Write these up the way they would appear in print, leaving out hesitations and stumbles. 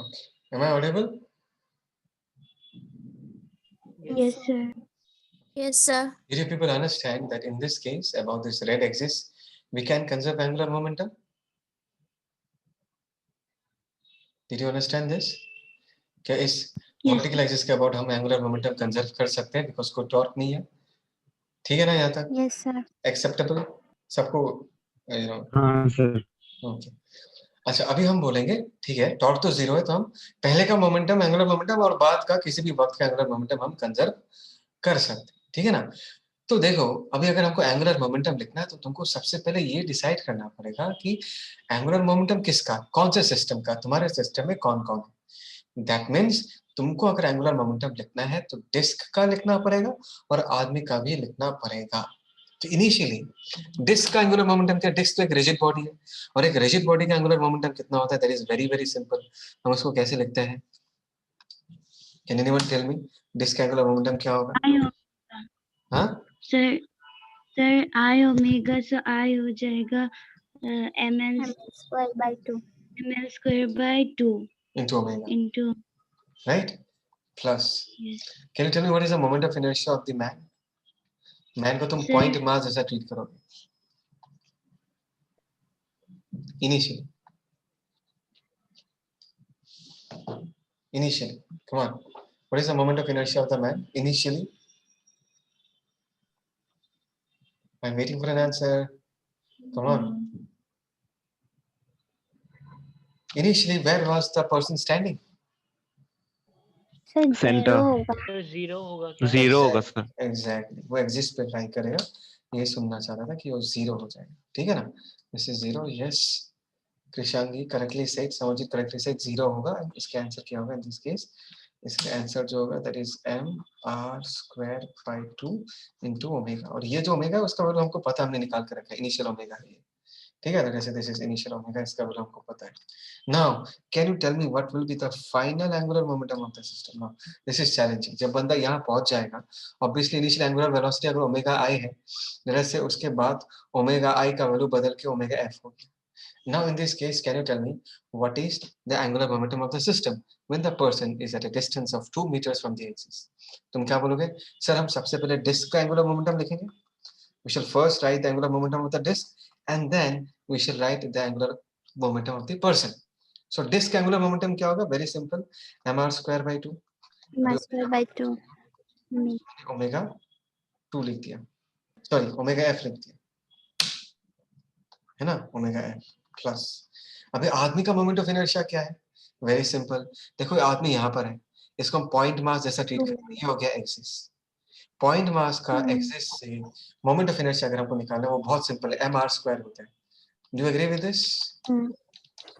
Okay. Am I audible? Yes, sir. Yes, sir. Did you people understand that in this case, about this red axis, we can conserve angular momentum? Did you understand this? क्या इस vertical axis के about हम angular momentum conserve कर सकते हैं because कोई torque नहीं है, ठीक है ना? यहाँ तक Yes, sir. एक्सेप्टेबल सबको, यू नो? हाँ सर। ओके, अच्छा अभी हम बोलेंगे, ठीक है, टॉर्क तो जीरो है, तो हम पहले का मोमेंटम एंगुलर मोमेंटम और बाद का किसी भी वक्त का एंगुलर मोमेंटम हम कंजर्व कर सकते हैं, ठीक है ना? तो देखो, अभी अगर हमको एंगुलर मोमेंटम लिखना है तो तुमको सबसे पहले ये डिसाइड करना पड़ेगा कि एंगुलर मोमेंटम किसका, कौन से सिस्टम का, तुम्हारे सिस्टम में कौन कौन है। दैट मीन्स तुमको अगर एंगुलर मोमेंटम लिखना है तो डिस्क का लिखना पड़ेगा और आदमी का भी लिखना पड़ेगा। तो इनिशियली डिस्क का एंगुलर मोमेंटम क्या, डिस्क तो एक रिजिड बॉडी है और एक रिजिड बॉडी का एंगुलर मोमेंटम कितना होता है, that is very very simple. हम उसको कैसे लिखते हैं, can anyone tell me disc का एंगुलर मोमेंटम क्या होगा? हाँ सर आई ओमेगा, सो आई हो जाएगा ml square by 2. ml square by 2 into omega, into right? Plus, yes. can you tell me what is the moment of inertia of the man? Man को तुम Sir. Point mass जैसा treat करोगे initially. Initially, come on. What is the moment of inertia of the man initially? I'm waiting for an answer. Come on. Initially, where was the person standing? Sir Center. Zero होगा। Zero होगा sir. Exactly. वो exist पे try करेगा, ये सुनना चाह रहा था कि वो जीरो हो जाएगा, ठीक है ना? This is zero. Yes. Krishangi correctly said, समझित correctly said zero होगा। इसका आंसर क्या होगा in this case? इसका आंसर जो होगा that is mr square by 2 into omega, और ये जो ओमेगा है उसका वैल्यू हमको पता, हमने निकाल कर रखा है, इनिशियल ओमेगा है ये, ठीक है? जैसे दिस इज इनिशियल ओमेगा, इसका वैल्यू हमको पता है। Now can you tell me what will be the final angular momentum of the system? Now this is challenging. जब बंदा यहाँ पहुंच जाएगा, ऑब्वियसली इनिशियल एंगुलर वेलोसिटी अगर ओमेगा आई है, जैसे उसके बाद ओमेगा आई का वैल्यू बदल के ओमेगा एफ हो गया। Now in this case, can you tell me what is the angular momentum of the system when the person is at a distance of 2 meters from the axis? तुम क्या बोलोगे? Sir हम सबसे पहले disc का angular momentum लिखेंगे। We shall first write the angular momentum of the disk and then we shall write the angular momentum of the person. So disk angular momentum क्या होगा? Very simple, mr square by 2. mr square by 2. Omega 2 लिख दिया, sorry omega F लिख दिया, है ना? Omega F plus, अभी आदमी का मोमेंट ऑफ इनर्शिया क्या है? वेरी सिंपल, देखो आदमी यहाँ पर है, इसको हम पॉइंट मास जैसा ट्रीट करेंगे, ये हो गया एक्सिस। पॉइंट मास का एक्सिस से मोमेंट ऑफ इनर्शिया अगर हमको निकालना है वो बहुत सिंपल है, mr स्क्वायर होता है। Do you agree with this?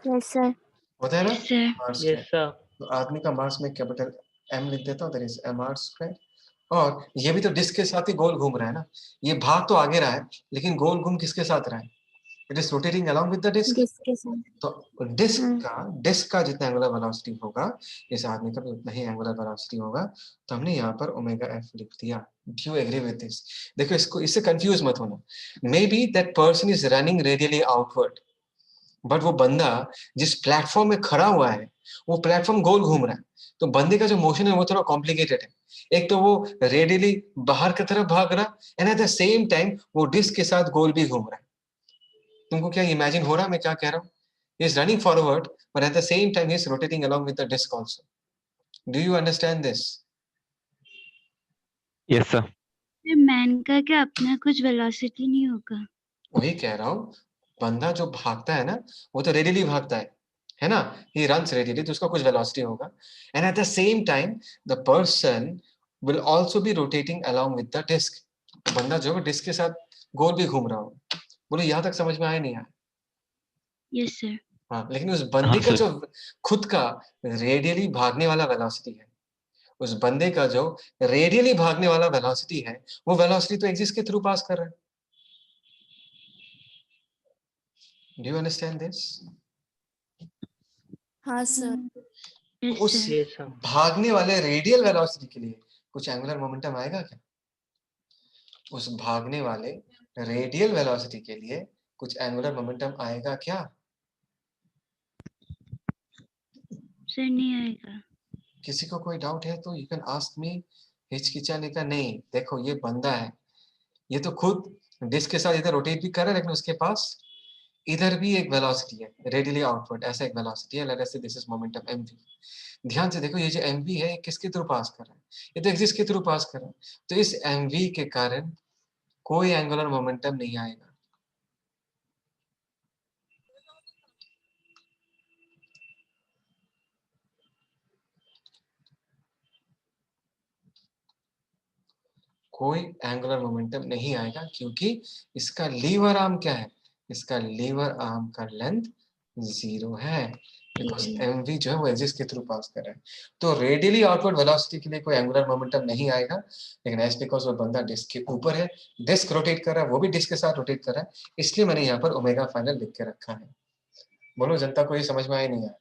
Yes, sir. होता है ना? Yes, yes sir. तो आदमी का मास में कैपिटल m लिख देता हूँ, दैट इज mr स्क्वायर। और ये भी तो डिस्क के साथ ही गोल घूम रहा है ना, ये भाग तो आगे रहा है लेकिन गोल घूम किसके साथ रहा है? It is rotating along with the disc. के साथ। तो डिस्क का जितना एंगुलर वेलोसिटी होगा, इस आदमी का भी उतना ही एंगुलर वेलोसिटी होगा। तो हमने यहाँ पर ओमेगा एफ लिख दिया। Do you agree with this? देखो इसको, इससे कंफ्यूज मत होना। Maybe that person is running radially outward, but वो बंदा जिस प्लेटफॉर्म में खड़ा हुआ है वो प्लेटफॉर्म गोल घूम रहा है, तो बंदे का जो मोशन है वो थोड़ा कॉम्प्लिकेटेड है। एक तो वो रेडियली बाहर की तरफ भाग रहा and at the same time वो डिस्क के साथ गोल भी घूम रहा है। तुमको क्या इमेजिन हो रहा है मैं क्या कह रहा हूँ? He is running forward, but at the same time he is rotating along with the disk also. Do you understand this? Yes sir. Man का क्या अपना कुछ वेलोसिटी नहीं होगा? वही कह रहा हूँ, बंदा जो भागता है ना वो तो रेडियली भागता है ना? He runs radially, तो उसका कुछ वेलोसिटी होगा, and at the same time the person will also be rotating along with the disk. बंदा जो डिस्क के साथ गोल भी घूम रहा होगा। बोलो यहाँ तक समझ में आया नहीं आया? Yes sir. हाँ, लेकिन उस बंदे का जो खुद का रेडियली भागने वाला वेलोसिटी है, उस बंदे का जो रेडियली भागने वाला वेलोसिटी है, वो वेलोसिटी तो एक्सिस के थ्रू पास कर रहा है। Do you understand this? हाँ सर। उस भागने वाले रेडियल वेलोसिटी के लिए कुछ एंगुलर मोमेंटम आएगा क्या? उस भागने वाले रेडियल वेलोसिटी के लिए कुछ एंगुलर मोमेंटम आएगा क्या? सर नहीं आएगा। किसी को कोई डाउट है तो यू कैन आस्क मी। हिचकिचाने का नहीं। देखो ये बंदा है, ये तो खुद डिस्क के साथ इधर रोटेट भी कर रहा है, लेकिन उसके पास इधर भी एक वेलोसिटी है, रेडियली आउटवर्ड ऐसा एक वेलोसिटी है। लेट अस से दिस इज मोमेंटम mv। ध्यान से देखो, ये जो mv है ये किसके थ्रू पास कर रहा है? ये तो एक्सिस के थ्रू पास कर रहा है। तो इस mv के कारण कोई एंगुलर मोमेंटम नहीं आएगा। कोई एंगुलर मोमेंटम नहीं आएगा, क्योंकि इसका लीवर आर्म क्या है? इसका लीवर आर्म का लेंथ 0 है, बिकॉज mv जो है वो एक्सिस के थ्रू पास कर रहा है। तो रेडियली आउटवर्ड वेलोसिटी के लिए कोई एंगुलर मोमेंटम नहीं आएगा, लेकिन एज बिकॉज वो बंदा डिस्क के ऊपर है, डिस्क रोटेट कर रहा है, वो भी डिस्क के साथ रोटेट कर रहा है, इसलिए मैंने यहाँ पर ओमेगा फाइनल लिख के रखा है। बोलो जनता को ये समझ में आया नहीं आया?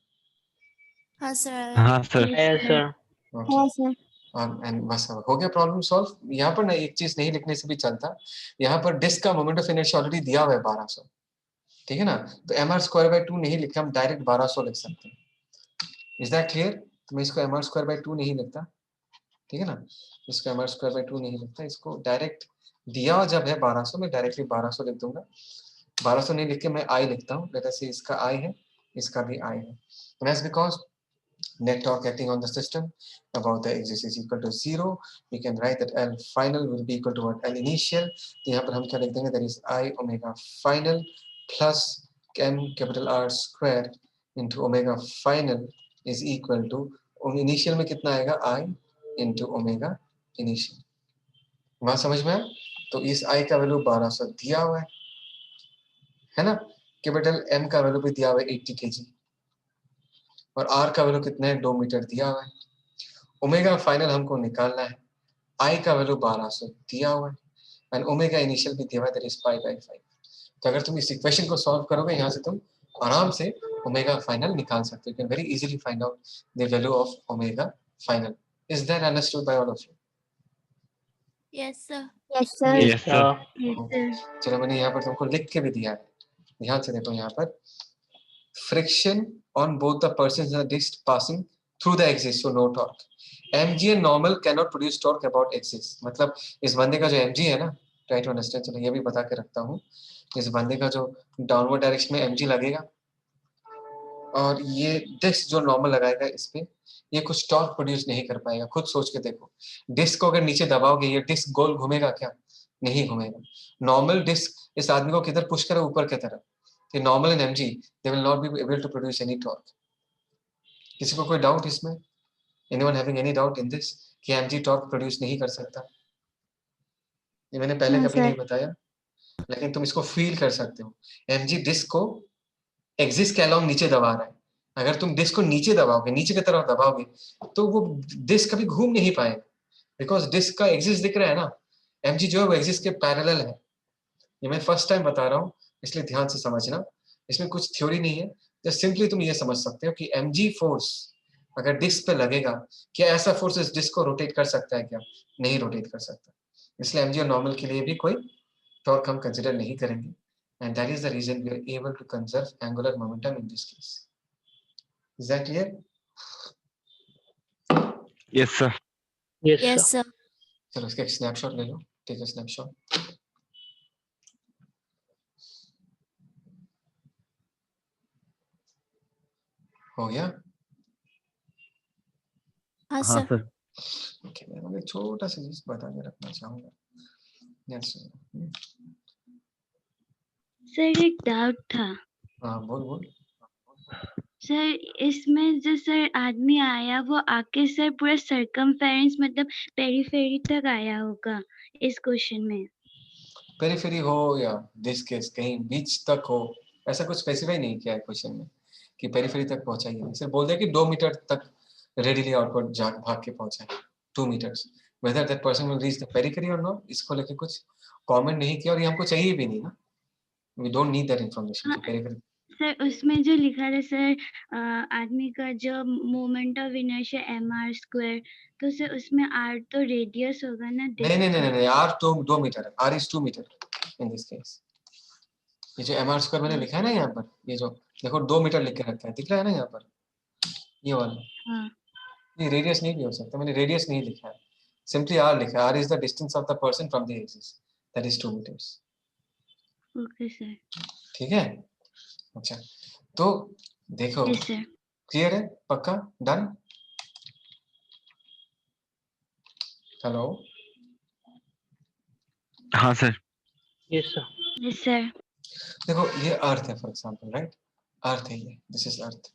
हाँ सर। हाँ सर। Yes, sir. ओके। हाँ सर। एंड बस हो गया प्रॉब्लम सॉल्व। यहाँ पर ना एक चीज नहीं लिखने से भी चलता, यहाँ पर डिस्क का मोमेंट ऑफ इनर्शिया ऑलरेडी दिया हुआ है 1200, ठीक है ना? तो mr²/2 नहीं लिखा, हम डायरेक्ट 1200 लिख सकते हैं। Is that clear? तो मैं इसको mr²/2 नहीं लिखता, ठीक है ना? इसको mr²/2 नहीं लिखता, इसको डायरेक्ट दिया जब है 1200, मैं डायरेक्टली 1200 लिख दूंगा। 1200 नहीं लिख के मैं आई लिखता हूँ। लेट अस से इसका आई है, इसका भी आई है। And that's because net torque acting on the system about the axis is equal to 0. We can write that L final will be equal to what? L initial. तो यहाँ पर हम क्या लिख देंगे? That is I omega final plus m capital R square into omega final is equal to initial में कितना आएगा? I into omega initial. वहाँ समझ में आया? तो इस I का वैल्यू 1200 दिया हुआ है ना? कैपिटल M का वैल्यू भी दिया हुआ है 80 kg, और R का वैल्यू कितना है? 2 मीटर दिया हुआ है। ओमेगा फाइनल हमको निकालना है, आई का वैल्यू 1200 दिया हुआ है, एंड ओमेगा इनिशियल भी दिया हुआ है, दैट इज π/5। तो अगर तुम इस इक्वेशन को सॉल्व करोगे, यहाँ से तुम आराम से ओमेगा फाइनल निकाल सकते हो। You can very easily find out the value of omega final. Is that understood by all of you? Yes sir. Yes sir. Yes sir. Yes, sir. चलो मैंने यहाँ पर तुमको लिख के भी दिया है, ध्यान से देखो। यहाँ पर friction on both the persons in the disc passing through the axis, so no torque. mg and normal cannot produce torque about axis। मतलब इस बंदे का जो mg है ना, ट्राई टू अंडरस्टैंड। चलो ये भी बता के रखता हूँ। इस बंदे का जो डाउनवर्ड डायरेक्शन में mg लगेगा, और ये डिस्क जो नॉर्मल लगाएगा इस पे, ये कुछ टॉर्क प्रोड्यूस नहीं कर पाएगा। खुद सोच के देखो, डिस्क को अगर नीचे दबाओगे, ये डिस्क गोल घूमेगा क्या? नहीं घूमेगा। नॉर्मल डिस्क इस आदमी को किधर पुश करे? ऊपर की तरफ। Normal and mg they will not be able to produce any torque. किसी को कोई डाउट इसमें? Anyone having any doubt in this कि mg टॉर्क प्रोड्यूस नहीं कर सकता? ये मैंने पहले हाँ कभी सर। नहीं बताया, लेकिन तुम इसको फील कर सकते हो। mg डिस्क को एक्सिस के अलोंग नीचे दबा रहा है। अगर तुम डिस्क को नीचे दबाओगे, नीचे की तरफ दबाओगे, तो वो डिस्क कभी घूम नहीं पाएगा, बिकॉज डिस्क का एक्सिस दिख रहा है ना। mg जो है वो एक्सिस के पैरेलल है। ये मैं फर्स्ट टाइम बता रहा हूँ, इसलिए ध्यान से समझना। इसमें कुछ थ्योरी नहीं है, जस्ट सिंपली तुम ये समझ सकते हो कि mg फोर्स अगर डिस्क पे लगेगा, क्या ऐसा फोर्स इस डिस्क को रोटेट कर सकता है क्या? नहीं रोटेट कर सकता। इसलिए mg और नॉर्मल के लिए भी कोई टॉर्क हम कंसीडर नहीं करेंगे, and that is the reason we are able to conserve angular momentum in this case. Is that clear? Yes sir. Yes sir. चलो इसका एक स्नैपशॉट ले लो, टेक अ स्नैपशॉट। हो गया? हाँ हाँ सर। सर। ओके, मैं एक छोटा सा चीज बता के रखना चाहूंगा। यस सर एक डाउट था हाँ, बोल बोल। सर, इसमें जो सर आदमी आया वो आके सर पूरा सरकमफेरेंस मतलब पेरीफेरी तक आया होगा इस क्वेश्चन में? पेरिफेरी हो या डिस्क के कहीं बीच तक हो, ऐसा कुछ स्पेसिफाई नहीं किया है क्वेश्चन में कि पेरिफेरी तक पहुंचा ही है। सिर्फ बोल दिया कि 2 मीटर तक रेडियली आउटवर्ड भाग के पहुंचा है, 2 meters. Whether that person will reach the periphery और नॉट, इसको लेके कुछ कमेंट नहीं किया, और ये हमको चाहिए भी नहीं ना। We don't need that information कि पेरिफेरी। सर उसमें जो लिखा था सर, आदमी का जो मोमेंट ऑफ इनर्शिया mr², तो सर उसमें r तो रेडियस होगा ना नहीं नहीं डिस्क नहीं का? नहीं, आर 2 मीटर है, R is 2 meter in this case. ये जो mr² मैंने लिखा है ना यहाँ पर, ये जो देखो 2 मीटर लिख के रखा है, दिख रहा है ना यहाँ पर? ये वाला, हाँ ये रेडियस नहीं भी हो सकता, मैंने रेडियस नहीं लिखा है, सिंपली आर लिखा है। R is the distance of the person from the axis, that is 2 meters. Okay sir. ठीक है, अच्छा तो देखो, यस सर। क्लियर है, पक्का, डन। हेलो, हाँ सर। Yes sir. देखो ये अर्थ है फॉर एग्जांपल, राइट, अर्थ है ये, दिस इज अर्थ,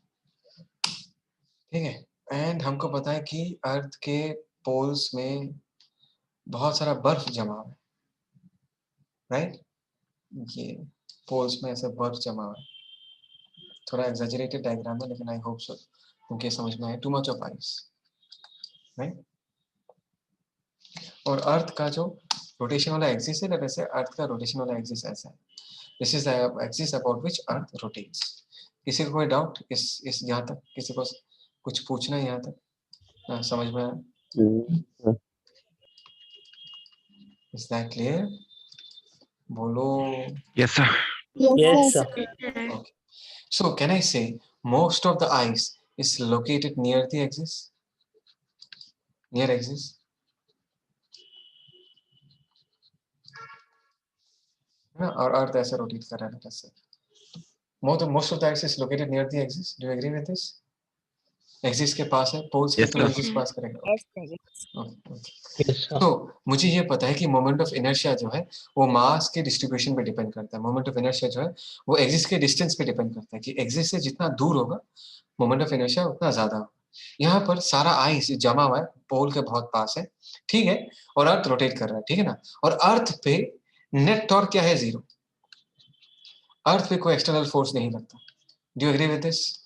ठीक है। एंड हमको पता है कि अर्थ के पोल्स में बहुत सारा बर्फ जमा हुआ है, राइट, ये पोल्स में ऐसा बर्फ जमा हुआ है। थोड़ा एग्जैजरेटेड डायग्राम है लेकिन आई होप सो तुमको समझ में आए, too much of ice, right. और अर्थ का जो रोटेशन वाला एक्सिस है, वैसे अर्थ का रोटेशन वाला एक्सिस ऐसा है, this is the axis about which earth rotates. किसी को कोई डाउट इस यहाँ तक, किसी को कुछ पूछना है यहाँ तक? समझ में आया? Is that clear? बोलो। Yes sir. Yes, sir. Okay. So can I say most of the ice is located near the axis? Near axis? है ना, और अर्थ ऐसे रोटेट कर रहा है ऐसे। Most of the ice is located near the axis. Do you agree with this? Axis के पास है, पोल्स के Yes, through sir. Axis pass करेगा। Yes, sir. Yes. तो मुझे ये पता है कि मोमेंट ऑफ इनर्शिया जो है वो मास के डिस्ट्रीब्यूशन पे डिपेंड करता है। मोमेंट ऑफ इनर्शिया जो है वो एक्सिस के डिस्टेंस पे डिपेंड करता है कि एक्सिस से जितना दूर होगा मोमेंट ऑफ इनर्शिया उतना ज्यादा होगा। यहाँ पर सारा आइस जमा हुआ है, पोल के बहुत पास है, ठीक है, और अर्थ रोटेट कर रहा है, ठीक है ना। और अर्थ पे नेट टॉर्क क्या है? 0। अर्थ पे कोई एक्सटर्नल फोर्स नहीं लगता। Do you agree with this?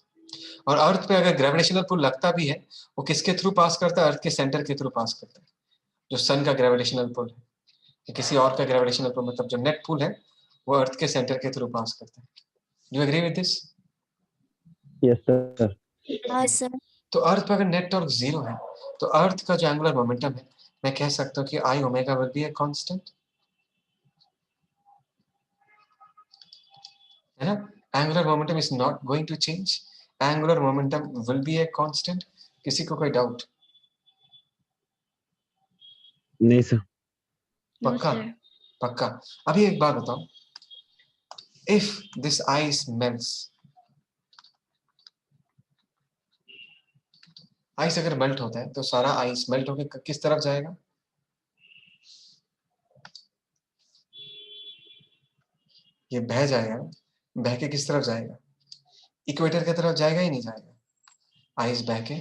और अर्थ पे अगर ग्रेविटेशनल पुल लगता भी है, वो किसके थ्रू पास करता है? अर्थ के सेंटर के थ्रू पास करता है। जो सन का ग्रेविटेशनल पुल है या किसी और का ग्रेविटेशनल पुल, मतलब जो नेट पुल है, वो अर्थ के सेंटर के थ्रू पास करता है। Do you agree with this? Yes sir. Yes, sir. तो अर्थ पे अगर नेट टॉर्क 0 है, तो अर्थ का जो एंगुलर मोमेंटम है, मैं कह सकता हूँ कि I omega will be a constant, है ना। Angular momentum is not going to change, angular momentum will be a constant. किसी को कोई डाउट? नहीं सर। नो पक्का? सर। पक्का। अभी एक बात बताओ, if this ice melts, ice अगर मेल्ट होता है तो सारा आइस मेल्ट होकर किस तरफ जाएगा? ये बह जाएगा ना, बह के किस तरफ जाएगा? इक्वेटर की तरफ जाएगा ही नहीं जाएगा? आइस बह के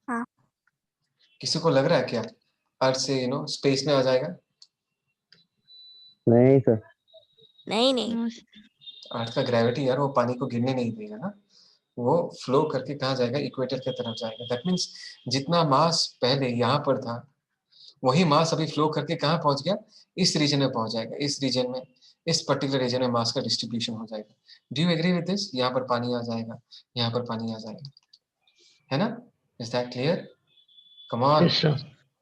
हाँ। किसी को लग रहा है क्या अर्थ से स्पेस में आ जाएगा? नहीं सर। नहीं. नो अर्थ का ग्रेविटी यार वो पानी को गिरने नहीं देगा ना, वो फ्लो करके कहाँ जाएगा? इक्वेटर की तरफ जाएगा। दैट मीन्स जितना मास पहले यहाँ पर था वही मास अभी फ्लो करके कहाँ पहुंच गया? इस रीजन में पहुंच जाएगा। इस रीजन में, इस पर्टिकुलर रीजन में मास का डिस्ट्रीब्यूशन हो जाएगा। Do you agree with this? यहाँ पर पानी आ जाएगा, यहाँ पर पानी आ जाएगा, है ना। Is that clear? Come on.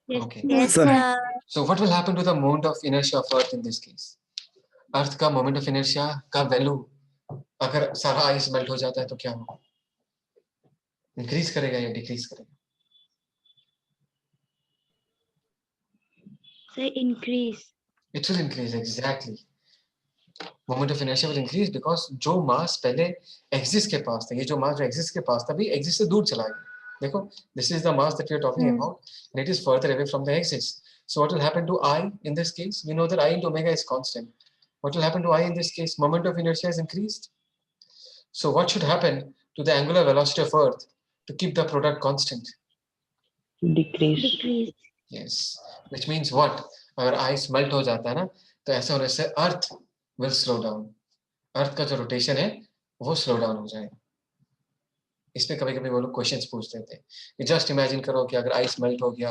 Okay, Yes, Sir. sir. So what will happen to the moment of inertia of earth in this case? Earth का मोमेंट ऑफ इनर्शिया का वैल्यू अगर सारा आइस मेल्ट हो जाता है तो क्या होगा? इंक्रीज करेगा या डिक्रीज करेगा? Sir increase. It will increase, exactly. Moment of inertia will increase because जो मास पहले एक्सिस के पास था, ये जो मास जो एक्सिस के पास था, भी एक्सिस से दूर चला गया। देखो, this is the mass that we are talking about, and it is further away from the axis. So what will happen to I in this case? We know that I into omega is constant. What will happen to I in this case? Moment of inertia is increased. So what should happen to the angular velocity of Earth to keep the product constant? Decrease. Yes, which means what? अगर ice melt हो जाता है ना, तो ऐसा होने से earth will slow down. अर्थ का जो रोटेशन है वो स्लो डाउन हो जाएगा। इसमें कभी कभी वो लोग क्वेश्चंस पूछ देते हैं कि जस्ट इमेजिन करो कि अगर आइस मेल्ट हो गया,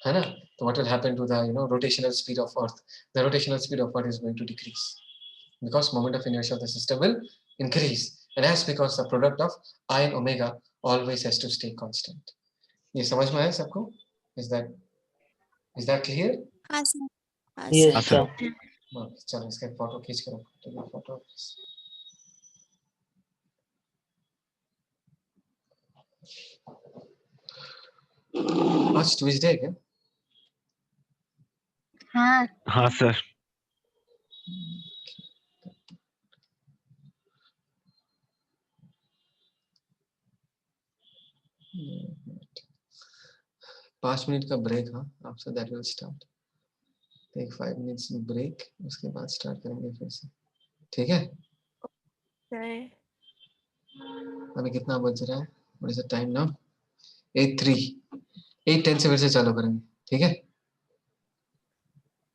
है ना, तो what will happen to the rotational speed of earth? The rotational speed of earth is going to decrease because moment of inertia of the system will increase, and as because the product of I and omega always has to stay constant. ये समझ में आया सबको? Is that clear? हाँ, sir. हाँ, Yes, sir. sir. चलो इसका photo खींच कर रखो, फोटो। आज ट्यूसडे है क्या? हाँ हाँ सर। पाँच मिनट का ब्रेक। हाँ, after that will start. Take 5 minutes break, उसके बाद स्टार्ट करेंगे फिर से, ठीक है? सर अभी कितना बज रहा है? What is the time now? 8:03। 8:10 से फिर से चालू करेंगे, ठीक है?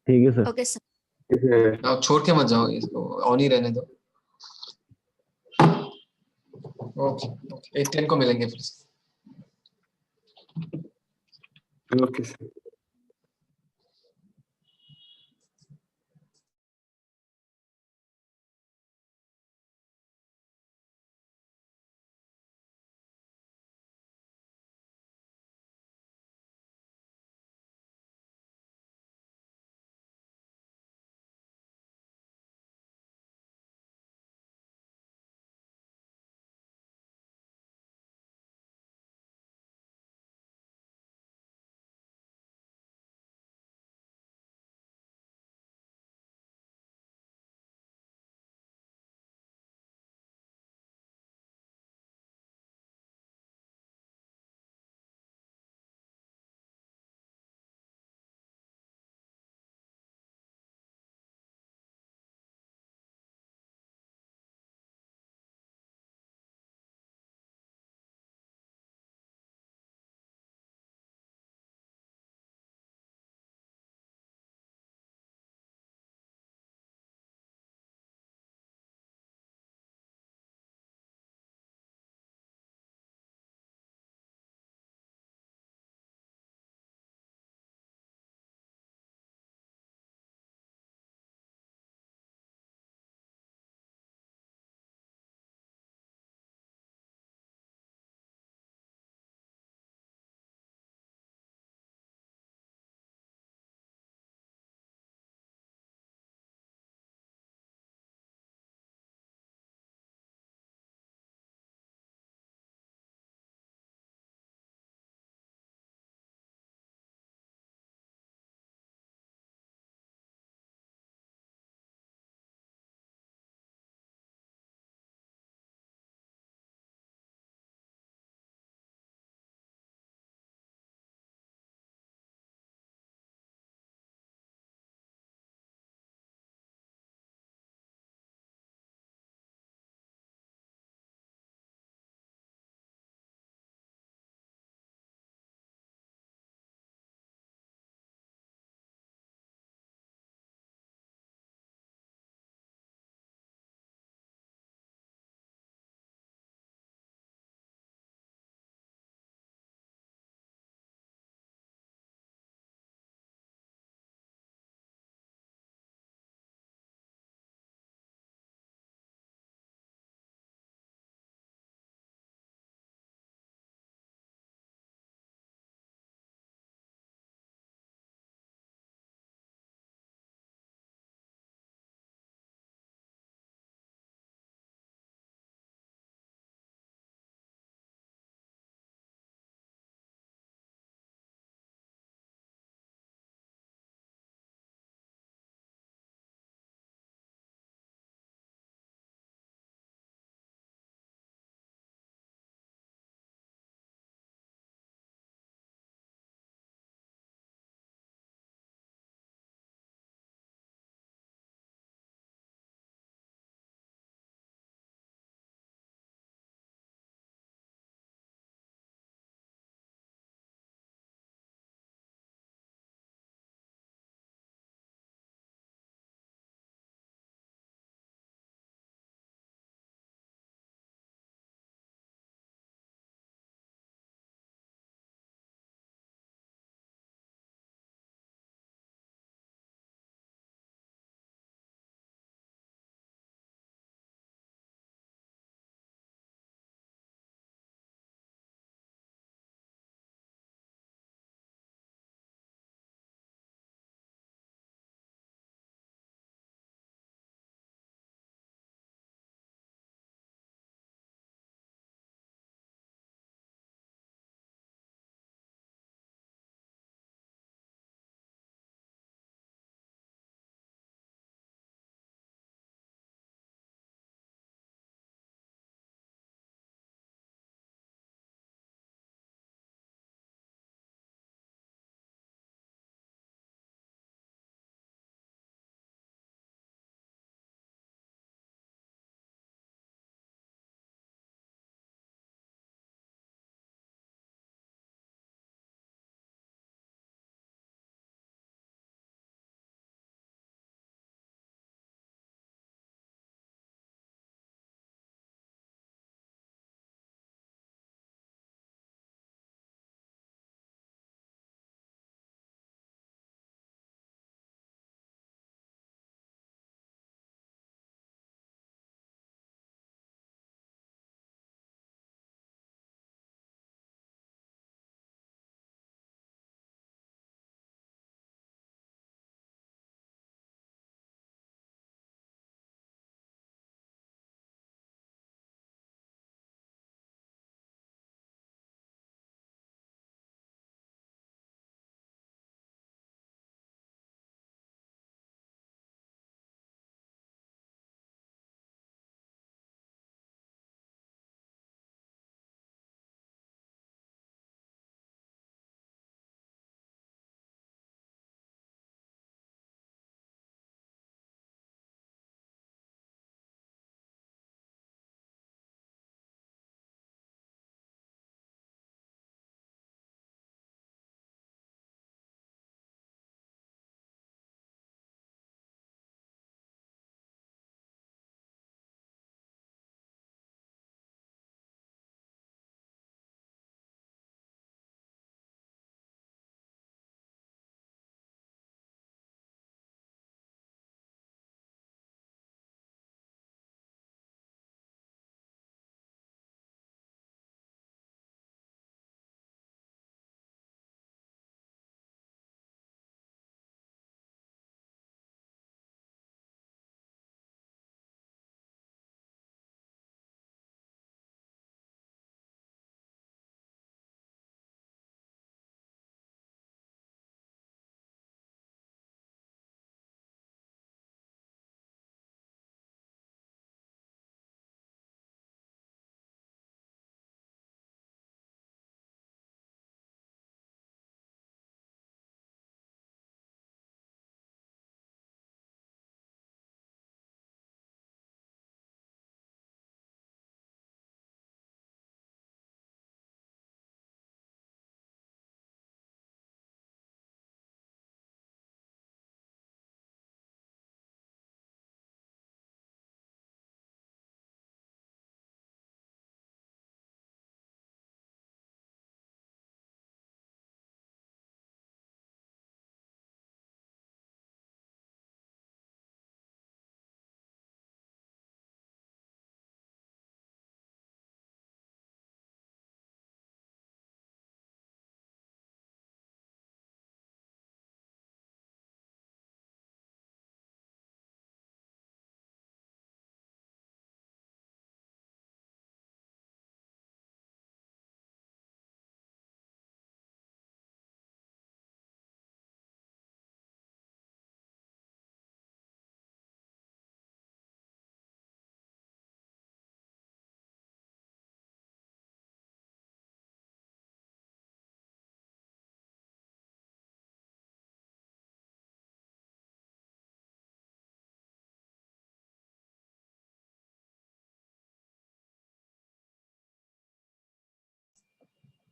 ठीक है सर। ओके सर आप छोड़ के मत जाओ, इसको ऑन ही रहने दो। ओके ओके, 8:10 को मिलेंगे फिर से। Okay sir.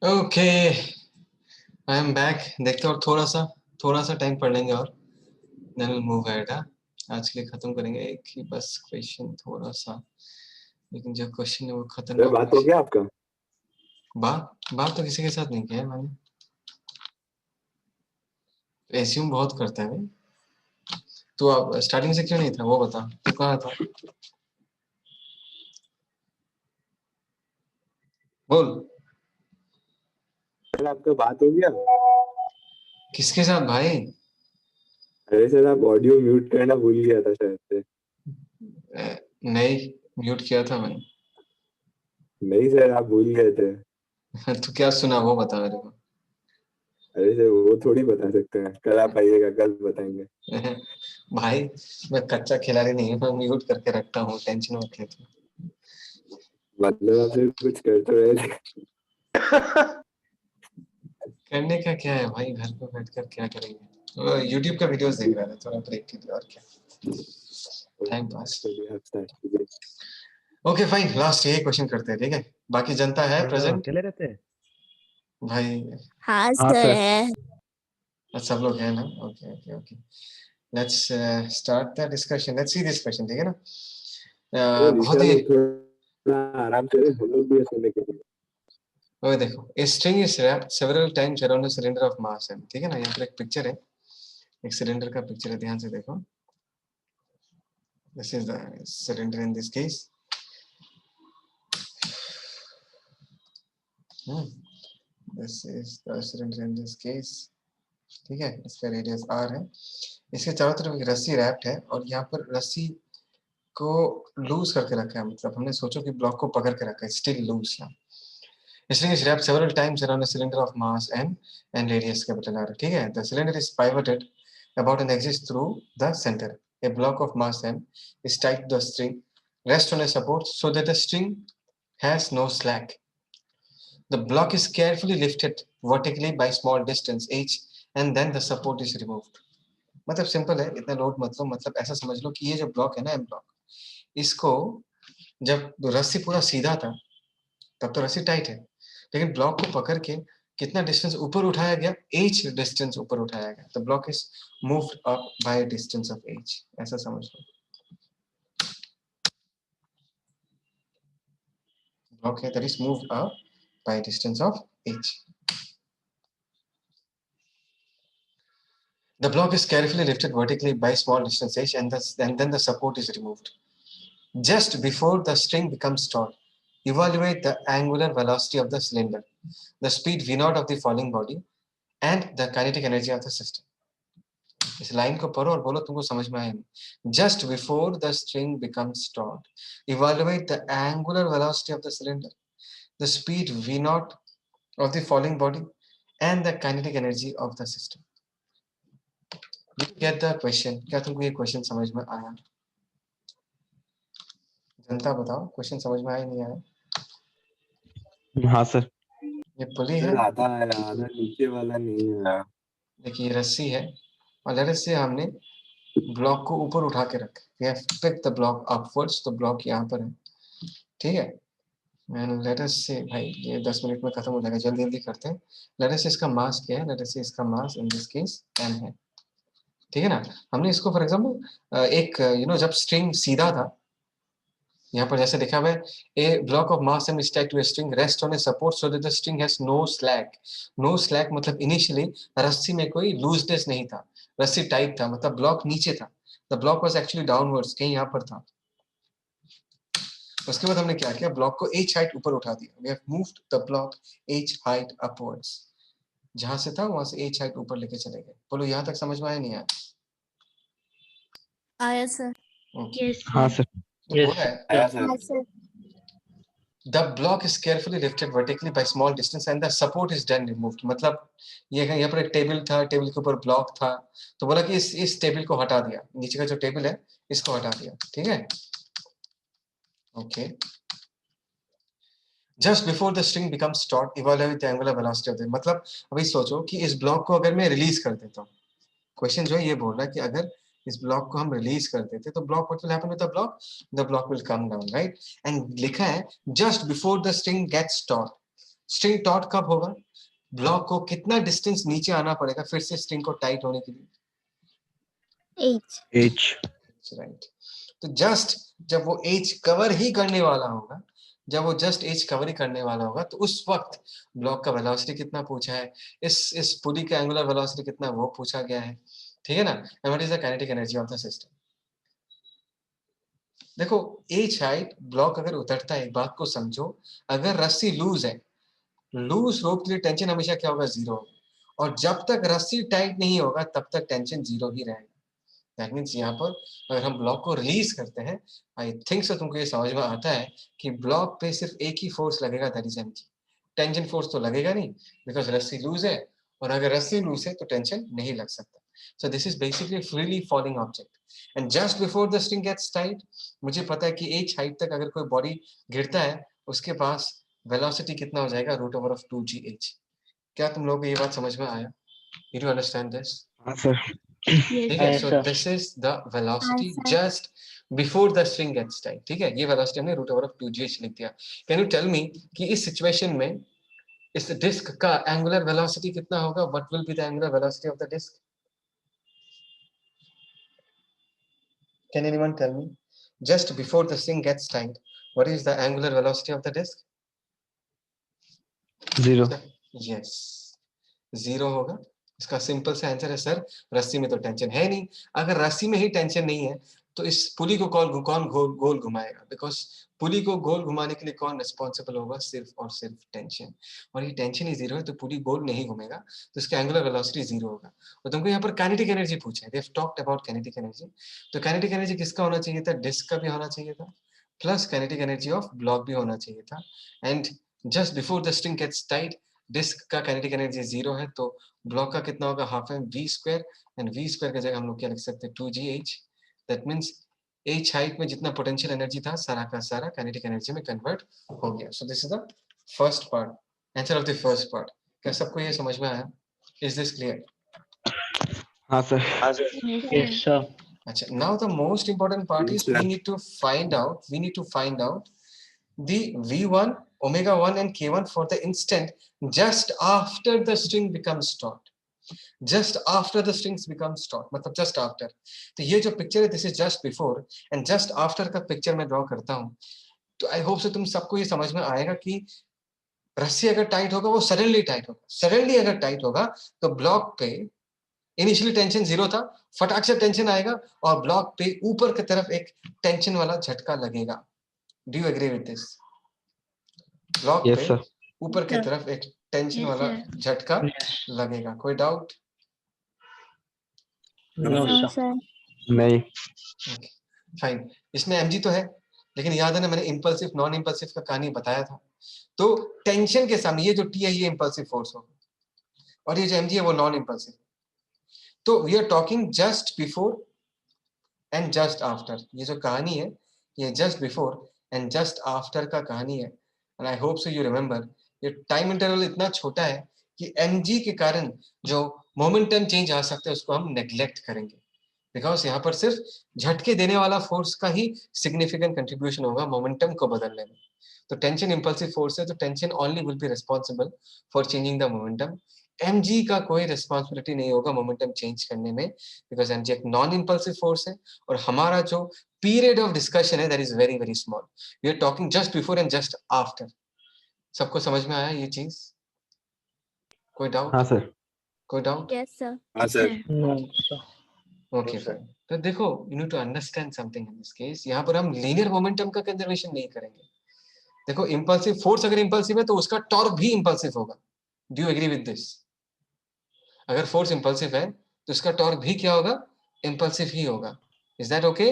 Okay, I am back. देखते हैं और थोड़ा सा टाइम पढ़ लेंगे और देन विल मूव अहेड। आज के लिए खत्म करेंगे, एक ही बस क्वेश्चन थोड़ा सा, लेकिन जो क्वेश्चन है वो खतरनाक बात हो क्वेश्चन। गया आपका? बात तो किसी के साथ नहीं किया है मैंने, एज्यूम बहुत करता है भाई। तो आप स्टार्टिंग से क्यों नहीं था वो बता, तू कहाँ था बोल। सर आपका बात हो गया? किसके साथ भाई? अरे सर आप ऑडियो म्यूट करना भूल गया था शायद से। नहीं, म्यूट किया था मैंने। नहीं सर आप भूल गए थे। तू क्या सुना वो बता मेरे को। अरे सर वो थोड़ी बता सकते हैं, कल आप आइएगा कल बताएंगे। भाई मैं कच्चा खिलाड़ी नहीं हूँ, मैं म्यूट करके रखता हूँ, टेंशन मत ले तू। मतलब आप सिर्फ कुछ कर तो रहे थे। करने का क्या है भाई, घर पे बैठकर क्या करेंगे, यूट्यूब का वीडियोस देख रहा था थोड़ा ब्रेक के लिए, और क्या टाइम पास। चलिए आप स्टार्ट कीजिए। ओके फाइन, लास्ट यही क्वेश्चन करते हैं, ठीक है? बाकी जनता है प्रेजेंट अकेले रहते हैं? भाई? हाँ हाँ, सर सर। है। सब लोग हैं ना? Okay okay okay, let's start the discussion. Let's see this question, ठीक है ना? बहुत ही थोड़ा आराम से हम लोग भी सुनने के लिए। ओए देखो, a string is wrapped several times around a cylinder of mass m, ठीक है ना? यहाँ पर एक पिक्चर है, एक सिलेंडर का पिक्चर है, ध्यान से देखो। This is the cylinder in this case. This is the cylinder in this case, ठीक है? इसका रेडियस r है, इसके चारों तरफ एक रस्सी रैप्ड है, और यहाँ पर रस्सी को लूज करके रखा है, मतलब हमने सोचो कि ब्लॉक को पकड़ के रखा है, स्टिल लूज है। String is wrapped several times around a cylinder of mass m and radius capital R, ठीक है? The cylinder is pivoted about an axis through the center. A block of mass m is tied to the string, rests on a support so that the string has no slack. The block is carefully lifted vertically by small distance h and then the support is removed. मतलब simple है, इतना load मत लो, मतलब ऐसा समझ लो कि ये जो ब्लॉक है ना, एम ब्लॉक, इसको जब रस्सी पूरा सीधा था तब तो रस्सी टाइट है, लेकिन ब्लॉक को पकड़ के कितना डिस्टेंस ऊपर उठाया गया, h डिस्टेंस ऊपर उठाया गया। The block is moved up by distance of h, ऐसा समझ लो। ब्लॉक है that is moved up by distance of h. The block is carefully lifted vertically by small distance h and then the support is removed. Just before the string becomes taut, evaluate the angular velocity of the cylinder, the speed v0 of the falling body, and the kinetic energy of the system. इस line को पढ़ो और बोलो तुमको समझ में आया नहीं। Just before the string becomes taut, evaluate the angular velocity of the cylinder, the speed v0 of the falling body, and the kinetic energy of the system. You get the question? क्या तुमको ये question समझ में आया? जनता बताओ, question समझ में आया नहीं आया? हाँ सर। ये पुली है, आधा है, आधा नीचे वाला नहीं है। देखिए रस्सी है, और लेट्स से हमने ब्लॉक को ऊपर उठा के रखा, we have picked the block upwards, तो ब्लॉक यहाँ पर है, ठीक है? एंड लेट अस से भाई ये 10 मिनट में खत्म हो जाएगा, जल्दी जल्दी करते हैं। लेट अस से इसका मास क्या है, लेट अस से इसका मास इन दिस केस m है, ठीक है ना? हमने इसको फॉर एग्जांपल एक जब स्ट्रिंग सीधा था, यहाँ पर जैसे लिखा हुआ है, a block of mass m is tied to a string rest on a support so that the string has no slack. No slack मतलब इनिशियली रस्सी में कोई लूजनेस नहीं था, रस्सी टाइट था, मतलब ब्लॉक नीचे था, the block was actually downwards, कहीं यहाँ पर था। उसके बाद हमने क्या किया, ब्लॉक को h हाइट ऊपर उठा दिया, we have moved the block h height upwards, जहां से था वहां से h हाइट ऊपर लेके चले गए। बोलो यहाँ तक समझ में आया नहीं आया? आया सर। ओके, Yes, हाँ sir. सर। तो बोला है आया सर। हाँ sir. the block is carefully lifted vertically by small distance and the support is then removed, मतलब ये है, यहाँ पर एक टेबल था, टेबल के ऊपर ब्लॉक था, तो बोला कि इस टेबल को हटा दिया, नीचे का जो टेबल है इसको हटा दिया, ठीक है? Okay, just before the string becomes taut, evaluate the angular velocity of the, मतलब अभी सोचो कि इस ब्लॉक को अगर मैं रिलीज कर देता हूँ, क्वेश्चन जो है ये बोल रहा है कि अगर इस ब्लॉक को हम रिलीज कर देते तो block what will happen with the block will come down, right? And लिखा है just before the string gets taut, string taut कब होगा? ब्लॉक को कितना डिस्टेंस नीचे आना पड़ेगा फिर से स्ट्रिंग को टाइट होने के लिए? H. राइट। तो जस्ट जब वो एज कवर ही करने वाला होगा, जब वो जस्ट एज कवर ही करने वाला होगा, तो उस वक्त ब्लॉक का वेलोसिटी कितना पूछा है, इस पुली का एंगुलर वेलोसिटी कितना वो पूछा गया है, ठीक है ना। And what is the kinetic energy of the system. देखो एज हाइट ब्लॉक अगर उतरता है, एक बात को समझो, अगर रस्सी लूज है, लूज रोप के लिए टेंशन हमेशा क्या होगा? जीरो। और जब तक रस्सी टाइट नहीं होगा तब तक टेंशन जीरो ही रहेगा। दैट मीन्स यहाँ पर अगर हम ब्लॉक को रिलीज करते हैं, आई थिंक सो तुमको ये समझ में आता है कि ब्लॉक पे सिर्फ एक ही फोर्स लगेगा, that is MG. Tension force तो लगेगा नहीं, बिकॉज रस्सी लूज है, और अगर रस्सी लूज है तो टेंशन नहीं लग सकता। So this is basically freely falling object and just before the string gets tight, मुझे पता है कि एच हाइट तक अगर कोई बॉडी गिरता है उसके पास वेलोसिटी कितना हो जाएगा? Root over of 2gh। क्या तुम लोगों को ये बात समझ में आया? Did you understand this? हाँ सर। ठीक है, so this is the velocity just before the string gets tight। ठीक है, ये velocity हमने root over of 2gh लिख दिया। Can you tell me कि इस situation में इस डिस्क का angular velocity कितना होगा? What will be the angular velocity of the disk? Can anyone tell me? Just before the string gets tight, what is the angular velocity of the disk? 0. Yes, 0 होगा। इसका simple सा answer है sir, रस्सी में तो tension है नहीं। अगर रस्सी में ही टेंशन नहीं है तो इस पुली को कौन गोल घुमाएगा? बिकॉज पुली को गोल घुमाने के लिए कौन रिस्पॉन्सिबल होगा? सिर्फ और सिर्फ टेंशन। और ये टेंशन ही जीरो है तो पुली गोल नहीं घूमेगा, तो इसका एंगुलर वेलोसिटी जीरो होगा। और तुमको यहाँ पर काइनेटिक एनर्जी पूछा है, they have talked about kinetic energy. तो काइनेटिक एनर्जी किसका होना चाहिए था? डिस्क का भी होना चाहिए था, plus kinetic energy of block भी होना चाहिए था। And just before the string gets tight, disc का काइनेटिक एनर्जी जीरो है, तो ब्लॉक का कितना होगा? Half M V square, and V square की जगह हम लोग क्या लिख सकते हैं? 2gh। That means H height में जितना पोटेंशियल एनर्जी था सारा का सारा काइनेटिक एनर्जी में कन्वर्ट हो गया। So this is the first part, answer of the first part. क्या सबको ये समझ में आया? Is this clear? हाँ सर। Yes, sir. अच्छा, now the most important part is we need to find out the v1, omega 1 and k1 for the instant just after the string becomes taut। just after the strings becomes taut मतलब just after। तो ये जो picture है this is just before and just after का picture मैं draw करता हूँ। तो आई होप से तुम सबको ये समझ में आएगा कि रस्सी अगर टाइट होगा वो सडनली टाइट होगा। सडनली अगर टाइट होगा तो ब्लॉक पे इनिशियली टेंशन जीरो था, फटाक से टेंशन आएगा और ब्लॉक पे ऊपर की तरफ एक टेंशन वाला झटका लगेगा। Do you agree with this? Block Yes पे sir. ऊपर की तरफ एक टेंशन Yes, वाला sir. झटका लगेगा। कोई डाउट? No, sir. नहीं। Okay fine. इसमें एमजी तो है, लेकिन याद है ना मैंने इंपल्सिव नॉन इंपल्सिव का कहानी बताया था। तो टेंशन के सामने ये जो टी है ये इंपल्सिव फोर्स होगा और ये जो एमजी है वो नॉन इंपल्सिव। तो we are talking just before and just after. ये जो कहानी है ये just before and just after का कहानी है। And I hope so you remember, ये टाइम इंटरवल इतना छोटा है कि एमजी के कारण जो मोमेंटम चेंज आ सकता है उसको हम नेग्लेक्ट करेंगे, बिकॉज यहाँ पर सिर्फ झटके देने वाला फोर्स का ही सिग्निफिकेंट कंट्रीब्यूशन होगा मोमेंटम को बदलने में। तो टेंशन इंपल्सिव फोर्स है, तो tension only will be responsible for changing the momentum. MG का कोई रिस्पॉन्सिबिलिटी नहीं होगा मोमेंटम चेंज करने में, बिकॉज एमजी एक नॉन इंपल्सिव फोर्स है और हमारा जो पीरियड ऑफ डिस्कशन है that is very very small. We are talking just before and just after. सबको समझ में आया ये चीज? कोई डाउट? हाँ सर। कोई डाउट? Yes, sir. हाँ सर। Okay fine. तो देखो you need to understand something in this case. यहाँ पर हम लीनियर मोमेंटम का कंजर्वेशन नहीं करेंगे। देखो इंपल्सिव फोर्स अगर इंपल्सिव है तो उसका टॉर्क भी इंपल्सिव होगा। Do you agree with this? अगर फोर्स इंपल्सिव है तो उसका टॉर्क भी क्या होगा? इंपल्सिव ही होगा। Is that okay?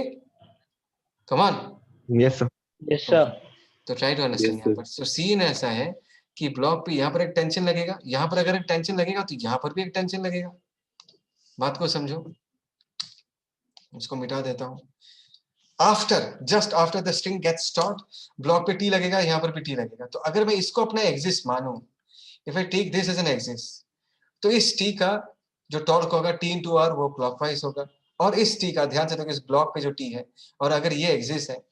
Come on. Yes sir. Yes, sir. तो ट्राई टू अंडरस्टैंड। यहाँ पर सो सीन ऐसा है कि ब्लॉक पे यहाँ पर एक टेंशन लगेगा, यहाँ पर अगर एक टेंशन लगेगा तो यहाँ पर भी एक टेंशन लगेगा। बात को समझो, इसको मिटा देता हूँ। After just after the string gets taut, block पे टी लगेगा, यहाँ पर भी टी लगेगा। तो अगर मैं इसको अपना एक्सिस मानूं, if I take this as an axis, तो इस टी का जो टॉर्क होगा टी इंटू आर वो क्लॉकवाइज होगा, और इस टी का ध्यान से देखो, इस ब्लॉक पे जो टी है और अगर ये एक्सिस है,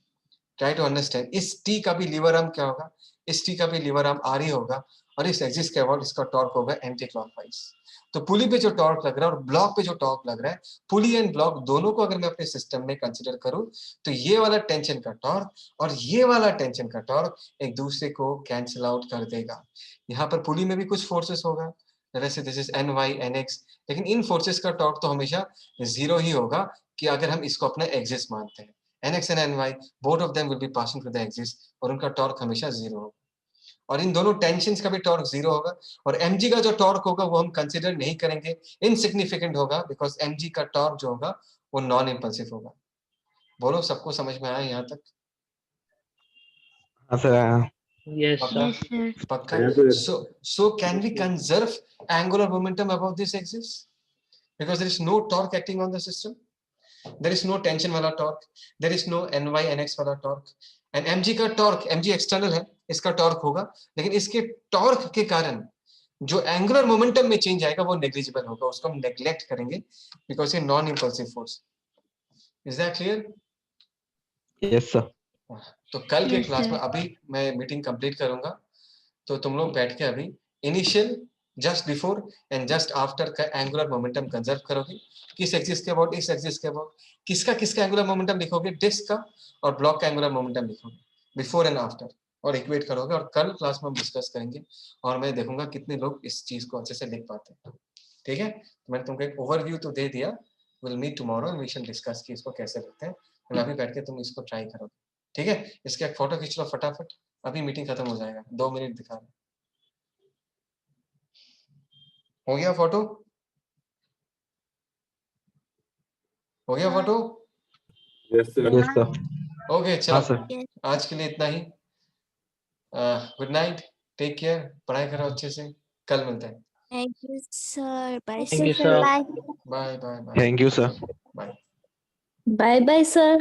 ट्राई टू अंडरस्टैंड, इस टी का भी लीवर आर्म क्या होगा? इस टी का भी लीवर आर्म आर ही होगा, और इस एक्सिस के अबाउट इसका टॉर्क होगा एंटी क्लॉकवाइज। तो पुली पे जो टॉर्क लग रहा है और ब्लॉक पे जो टॉर्क लग रहा है, पुली एंड ब्लॉक दोनों को अगर मैं अपने सिस्टम में कंसिडर करूं तो ये वाला टेंशन का टॉर्क और ये वाला टेंशन का टॉर्क एक दूसरे को कैंसिल आउट कर देगा। यहाँ पर पुली में भी कुछ फोर्सेस होगा, जैसे दिस इज Ny Nx, लेकिन इन फोर्सेस का टॉर्क तो हमेशा जीरो ही होगा कि अगर हम इसको अपना एक्सिस मानते हैं। Nx and Ny both of them will be passing through the axis और उनका टॉर्क हमेशा जीरो होगा और इन दोनों टेंशन्स का भी टॉर्क जीरो होगा। और mg का जो टॉर्क होगा वो हम कंसीडर नहीं करेंगे, इनसिग्निफिकेंट होगा, बिकॉज mg का टॉर्क जो होगा वो नॉन इंपल्सिव होगा। बोलो सबको समझ में आया यहाँ तक? हाँ sir. Yes, sir. Yes, sir. पक्का? Yeah, sir. So can we conserve angular momentum above this axis? Because there is no torque acting on the system. There is no tension वाला torque. There is no Ny Nx वाला torque. And mg का torque, mg external है, इसका torque होगा, लेकिन इसके torque के कारण जो angular momentum में change आएगा वो negligible होगा, उसको हम neglect करेंगे because ये non-impulsive force. Is that clear? Yes sir. तो कल के Yes, क्लास sir. में अभी मैं मीटिंग कंप्लीट करूंगा, तो तुम लोग बैठ के अभी initial, just before and just after का एंगुलर मोमेंटम कंजर्व करोगे। किस एक्सिस के अबाउट, इस एक्सिस के अबाउट, किसका किसका एंगुलर मोमेंटम लिखोगे, डिस्क का और ब्लॉक का एंगुलर मोमेंटम लिखोगे बिफोर एंड आफ्टर और इक्वेट करोगे। और कल क्लास में हम डिस्कस करेंगे और मैं देखूंगा कितने लोग इस चीज को अच्छे से लिख पाते हैं। ठीक है, तो मैंने तुमको एक ओवरव्यू तो दे दिया। Will meet tomorrow and we shall discuss कि इसको कैसे लिखते हैं। और अभी बैठ के तुम इसको ट्राई करोगे, ठीक है? इसका एक फोटो खींच लो फटाफट, अभी मीटिंग खत्म हो जाएगा, 2 मिनट दिखा रहा। हो गया फोटो? हो गया photo? Yes, sir. Yes sir. Okay हाँ चलो, सर। आज के लिए इतना ही। गुड नाइट, टेक केयर, पढ़ाई करो अच्छे से, कल मिलते हैं। Thank you, sir. Bye, Thank you, sir. Bye. Bye bye bye Thank you sir. Bye Bye, bye, sir.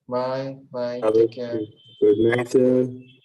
Bye bye, Have a take care. good night, sir.